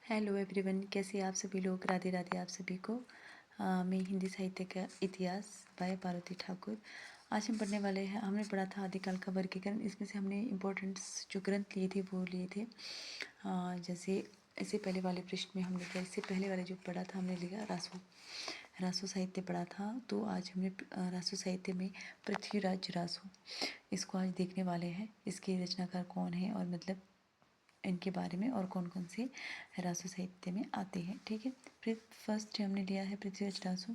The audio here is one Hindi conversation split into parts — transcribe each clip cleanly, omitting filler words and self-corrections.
हेलो एवरीवन, कैसे आप सभी लोग। राधे राधे आप सभी को। मैं हिंदी साहित्य का इतिहास बाय पार्वती ठाकुर। आज हम पढ़ने वाले हैं। हमने पढ़ा था आदिकाल का वर्गीकरण। इसमें से हमने इम्पोर्टेंट्स जो ग्रंथ लिए थे वो लिए थे। जैसे इससे पहले वाले पृष्ठ में हमने क्या, इससे पहले वाले जो पढ़ा था हमने लिया रासो साहित्य पढ़ा था। तो आज हमने रासो साहित्य में पृथ्वीराज रासो, इसको आज देखने वाले हैं। इसके रचनाकार कौन है और मतलब इनके बारे में और कौन कौन से रासो साहित्य में आते हैं। ठीक है, फिर फर्स्ट हमने लिया है पृथ्वीराज रासो।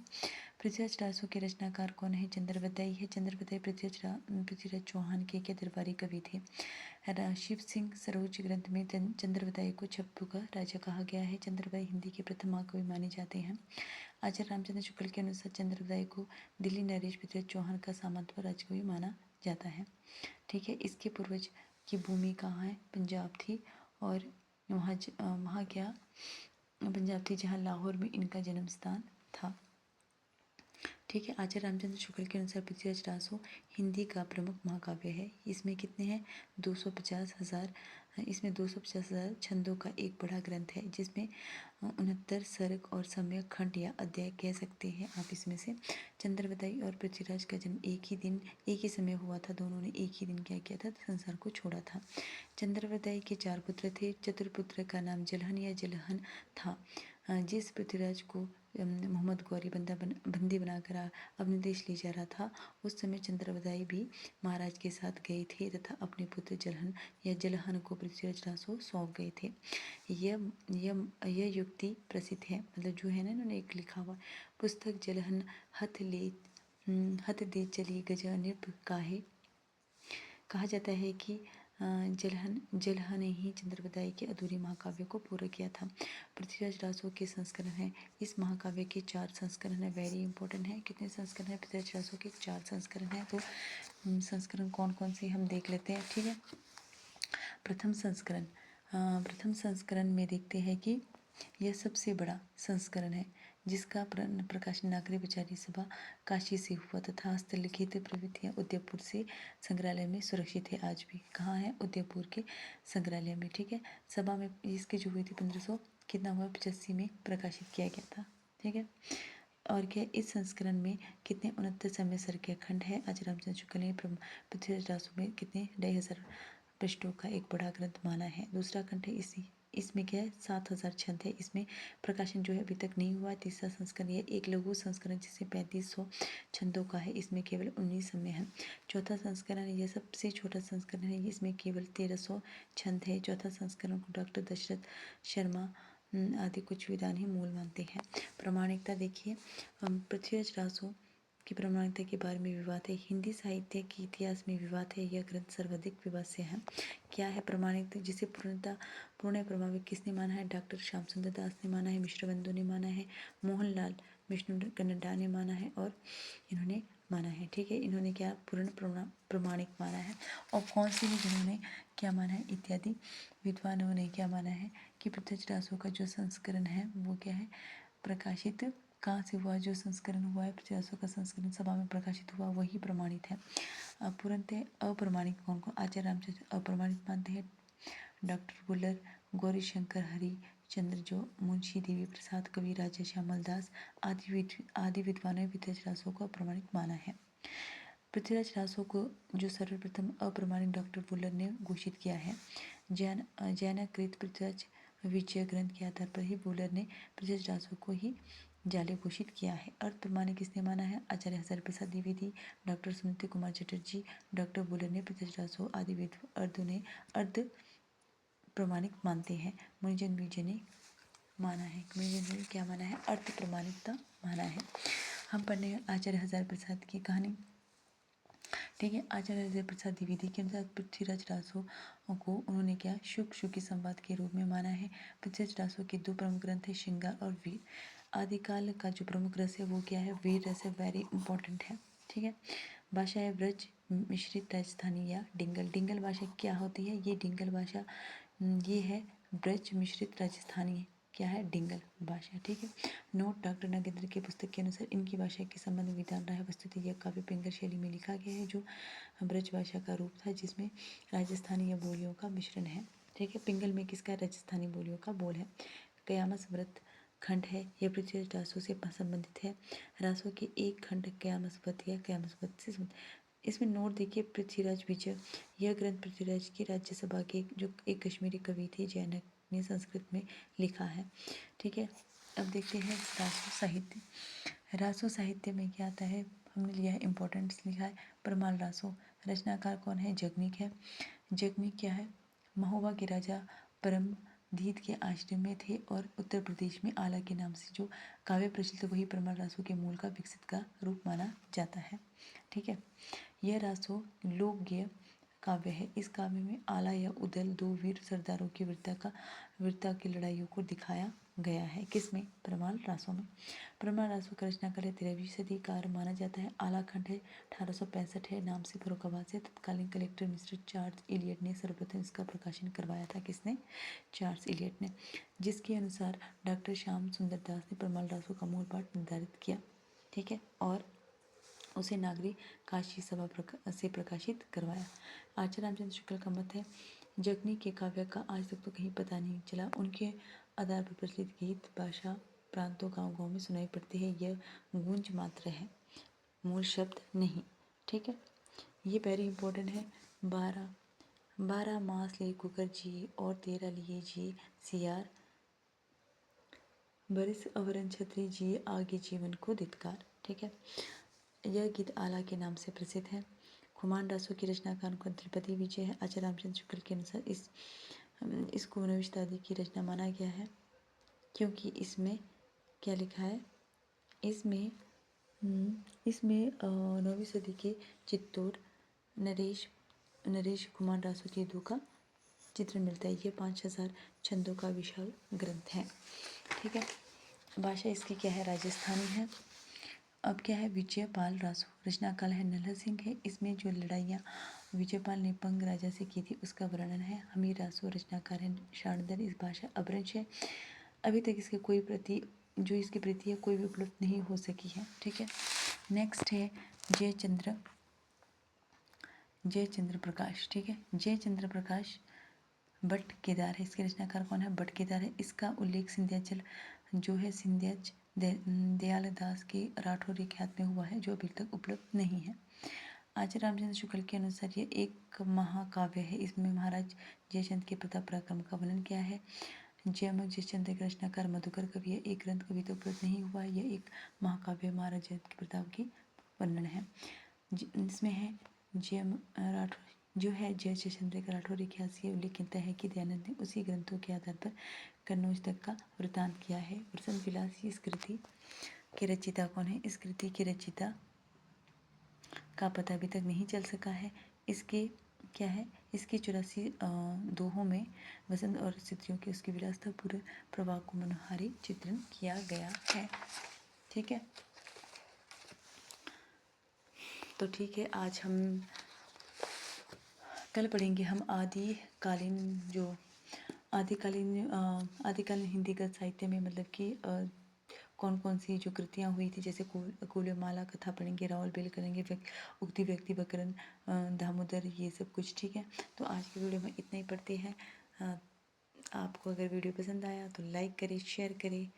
पृथ्वीराज रासो के रचनाकार कौन है? चंद्रवदाई है। चंद्रवदाई पृथ्वीराज चौहान के दरबारी कवि थे। शिव सिंह सरोज ग्रंथ में चंद्रवदाई को छप्पू का राजा कहा गया है। चंद्रवदाई हिंदी के प्रथम महाकवि माने जाते हैं। आचार्य रामचंद्र शुक्ल के अनुसार चंद्रवदाई को दिल्ली नरेश पृथ्वीराज चौहान का सामंत राजकवि माना जाता है। ठीक है, इसके पूर्वज की भूमि कहाँ है? पंजाब थी। और वहाँ क्या पंजाब थी, जहाँ लाहौर में इनका जन्म स्थान था। ठीक है, आचार्य रामचंद्र शुक्ल के अनुसार पृथ्वीराज रासो हिंदी का प्रमुख महाकाव्य है। इसमें कितने हैं? 250,000। इसमें 250,000 छंदों का एक बड़ा ग्रंथ है, जिसमें 69 सर्ग और सम्यक खंड या अध्याय कह सकते हैं आप। इसमें से चंद्रवदाई और पृथ्वीराज का जन्म एक ही दिन एक ही समय हुआ था। दोनों ने एक ही दिन क्या किया था? संसार को छोड़ा था। चंद्रवदाई के 4 पुत्र थे। चतुर्पुत्र का नाम जलहन या जलहन था। जिस पृथ्वीराज को मोहम्मद गौरी बंदी बनाकर अपने देश ले जा रहा था, उस समय चंद्रवदाई भी महाराज के साथ गए थे तथा अपने पुत्र जलहन या जलहन को पृथ्वीराज रासो सौंप गए थे। यह युक्ति प्रसिद्ध है, मतलब जो है ना, इन्होंने एक लिखा हुआ पुस्तक जलहन हथ दे चली गजा नृप काहे। कहा जाता है कि जलहन ने ही चंद्रवदाई के अधूरी महाकाव्य को पूरा किया था। पृथ्वीराज रासो के संस्करण है। इस महाकाव्य के 4 संस्करण है। वेरी इंपॉर्टेंट है। कितने संस्करण है? पृथ्वीराज रासो के 4 संस्करण है। तो संस्करण कौन कौन से हम देख लेते हैं। ठीक है, प्रथम संस्करण में देखते हैं कि यह सबसे बड़ा संस्करण है, जिसका प्रकाशन नागरी विचारी सभा काशी से हुआ तथा हस्तलिखित प्रवृत्तियाँ उदयपुर से संग्रहालय में सुरक्षित है। आज भी कहाँ है? उदयपुर के संग्रहालय में। ठीक है, सभा में इसकी जो हुई थी 1500 कितना हुआ 85 में प्रकाशित किया गया था। ठीक है, और क्या इस संस्करण में कितने 69 समय सर के खंड है। आचार्य रामचंद्र शुक्ल ने पृथ्वीराज रासो में कितने 2,500 पृष्ठों का एक बड़ा ग्रंथ माना है। दूसरा खंड है इसमें क्या है? 7,000 छंद है। इसमें प्रकाशन जो है अभी तक नहीं हुआ। तीसरा संस्करण यह एक लघु संस्करण जिसमें 3500 छंदों का है। इसमें केवल 19 समय है। चौथा संस्करण यह सबसे छोटा संस्करण है। इसमें केवल 1300 छंद है। चौथा संस्करण को डॉक्टर दशरथ शर्मा आदि कुछ विद्वान ही मूल मानते हैं। प्रमाणिकता देखिए, पृथ्वीराज रासो की प्रमाणिकता के बारे में विवाद है। हिंदी साहित्य के इतिहास में विवाद है। यह ग्रंथ सर्वाधिक विवाद से है। क्या है प्रमाणिकता? जिसे पूर्ण प्रभावित किसने माना है? डॉक्टर श्याम सुंदर दास ने माना है, मिश्र बंधु ने माना है, मोहनलाल विष्णु कन्नडा ने माना है और इन्होंने माना है। ठीक है, इन्होंने क्या पूर्ण प्रमाणिक माना है। और कौन सी है जिन्होंने क्या माना है? इत्यादि विद्वानों ने क्या माना है कि पृथ्वीराज रासो का जो संस्करण है वो क्या है? प्रकाशित कहाँ से हुआ? जो संस्करण हुआ है पृथ्वीराज रासो का संस्करण सभा में प्रकाशित हुआ वही प्रमाणित है। पूर्णतः अप्रमाणित कौन कौन? आचार्य रामचंद्र अप्रमाणित मानते हैं। डॉक्टर बुल्लर, गौरी शंकर हरि चंद्र जो, मुंशी देवी प्रसाद, कवि राजा श्यामल दास आदि विद्वानों ने पृथ्वीराज रासो को अप्रमाणित माना है। पृथ्वीराज रासो को जो सर्वप्रथम अप्रमाणित डॉक्टर बुल्लर ने घोषित किया है। जैनाकृत पृथ्वीराज विजय ग्रंथ के आधार पर ही बुल्लर ने पृथ्वीराज रासो को ही जाले घोषित किया है। अर्थ प्रमाणिक किसने माना है? आचार्य हजारी प्रसाद द्विवेदी, डॉक्टर सुनीति कुमार चटर्जी, डॉक्टर बुल्लर ने पृथ्वीराज रासो आदि अर्ध प्रमाणिक मानते हैं। मुनिजन विजय ने माना है। मुनिजन ने क्या माना है? अर्थ प्रमाणिकता माना है। हम पढ़ने आचार्य हजारी प्रसाद की कहानी। ठीक है, आचार्य हजारी प्रसाद द्विवेदी के अनुसार पृथ्वीराज रासो को उन्होंने क्या शुकी संवाद के रूप में माना है। पृथ्वीराज रासो के 2 प्रमुख ग्रंथ है, श्रृंगार और वीर। आदिकाल का जो प्रमुख रस है वो क्या है? वीर रस है। वेरी इंपॉर्टेंट है। ठीक है, भाषा है ब्रज मिश्रित राजस्थानी या डिंगल। डिंगल भाषा क्या होती है? ये डिंगल भाषा ये है ब्रज मिश्रित राजस्थानी क्या है? डिंगल भाषा। ठीक है, नोट डॉक्टर नागेंद्र की पुस्तक के अनुसार इनकी भाषा के संबंध में विधान रहा है। वस्तुतः यह काव्य पिंगल शैली में लिखा गया है, जो ब्रज भाषा का रूप था, जिसमें राजस्थानी या बोलियों का मिश्रण है। ठीक है, पिंगल में किसका? राजस्थानी बोलियों का बोल है। कयामस व्रत खंड है। यह पृथ्वीराज रासो से संबंधित है। रासो के एक खंड कयामस व्रत या कयामस व्रत से इसमें नोट देखिए, पृथ्वीराज विजय, यह ग्रंथ पृथ्वीराज की राज्यसभा के जो एक कश्मीरी कवि थे जैनक ने संस्कृत में लिखा है। ठीक है, अब देखते हैं रासो साहित्य। रासो साहित्य में क्या आता है, हमने लिया है इम्पोर्टेंट्स लिखा है। परमाल रासो, रचनाकार कौन है, जगनीक है। जगनीक क्या है, महोबा के राजा परमधीत के आश्रम में थे और उत्तर प्रदेश में आला के नाम से जो काव्य प्रचलित वही परमाल रासो के मूल का विकसित का रूप माना जाता है। ठीक है, यह रासो लोकगेय काव्य है। इस काव्य में आला या उदल दो वीर सरदारों की वीरता की लड़ाइयों को दिखाया गया है। किसमें, परमाल रासो में। परमाल रासो का रचनाकाल 13वीं सदी का माना जाता है। आला खंड है 1865 है, नाम से फर्रुखाबाद से। तत्कालीन कलेक्टर मिस्टर चार्ल्स इलियट ने सर्वप्रथम इसका प्रकाशन करवाया था। किसने, चार्ल्स इलियट ने, जिसके अनुसार डॉक्टर श्याम सुंदर दास ने परमाल रासो का मूल पाठ निर्धारित किया। ठीक है, और उसे नागरी काशी सभा से प्रकाशित करवाया। आचार्य रामचंद्र शुक्ल का मत है, जगनी के काव्य का आज तक तो कहीं पता नहीं चला। उनके आधार पर प्रचलित गीत भाषा प्रांतों गांव गांव में सुनाई पड़ती है। यह गूंज मात्र है, मूल शब्द नहीं। ठीक है, ये वेरी इंपॉर्टेंट है। 12 मास ले कुकर जी और 13 लिए जी सियार, बरिस अवरन छत्री जी आगे जीवन को धिक्कार। ठीक है, यह गीत आला के नाम से प्रसिद्ध है। खुमान रासो की रचनाकार को त्रिपति विजय है। आचार्य रामचंद्र शुक्ल के अनुसार इसको 9वीं शताब्दी की रचना माना गया है, क्योंकि इसमें क्या लिखा है, इसमें 9वीं सदी के चित्तौड़ नरेश कुमार रासो की दो का चित्रण मिलता है। यह 5000 छंदों का विशाल ग्रंथ है। ठीक है, भाषा इसकी क्या है, राजस्थानी है। अब क्या है, विजयपाल रासो, रचनाकाल है नल्हर सिंह है। इसमें जो लड़ाइयाँ विजयपाल ने पंग राजा से की थी उसका वर्णन है। हमीर रासो, रचनाकार है शाणदर। इस भाषा अपभ्रंश है। अभी तक इसकी कोई प्रति जो इसकी प्रति है कोई भी उपलब्ध नहीं हो सकी है। ठीक है, नेक्स्ट है जयचंद्र प्रकाश। ठीक है, जयचंद्र प्रकाश भट्ट केदार है। इसके रचनाकार कौन है, भट्ट केदार है। इसका उल्लेख सिंध्याचल जो है सिंध्याच दयाल दास के राठौरी ख्यात में हुआ है, जो अभी तक उपलब्ध नहीं है। आचार्य रामचंद्र शुक्ल के अनुसार यह एक महाकाव्य है। इसमें महाराज जयचंद के प्रताप पराक्रम का वर्णन किया है। जयचंद्र के रचनाकार मधुकर कवि है। एक ग्रंथ कभी तो उपलब्ध नहीं हुआ है। यह एक महाकाव्य महाराज जयचंद के प्रताप की वर्णन है। इसमें है राठौर जो है जयचंद्र का राठौरी ख्यात से उल्लेखित है कि दयानंद ने उसी ग्रंथों के आधार पर कन्नौज तक का वृतांत किया है। वसंत विलास इस कृति के रचयिता कौन है, इस कृति के रचयिता का पता अभी तक नहीं चल सका है। इसके क्या है, इसके 84 दोहों में वसंत और स्त्रियों के उसकी विलासता पूरे प्रवाह को मनोहारी चित्रण किया गया है। ठीक है, तो ठीक है, आज हम कल पढ़ेंगे हम आदिकालीन हिंदी गद्य साहित्य में मतलब कि कौन कौन सी जो कृतियाँ हुई थी, जैसे कुलमाला कथा पढ़ेंगे, रावल बेल करेंगे, उक्ति व्यक्ति व्याकरण, दामोदर, ये सब कुछ। ठीक है, तो आज की वीडियो में इतना ही पढ़ते हैं। आपको अगर वीडियो पसंद आया तो लाइक करें, शेयर करें,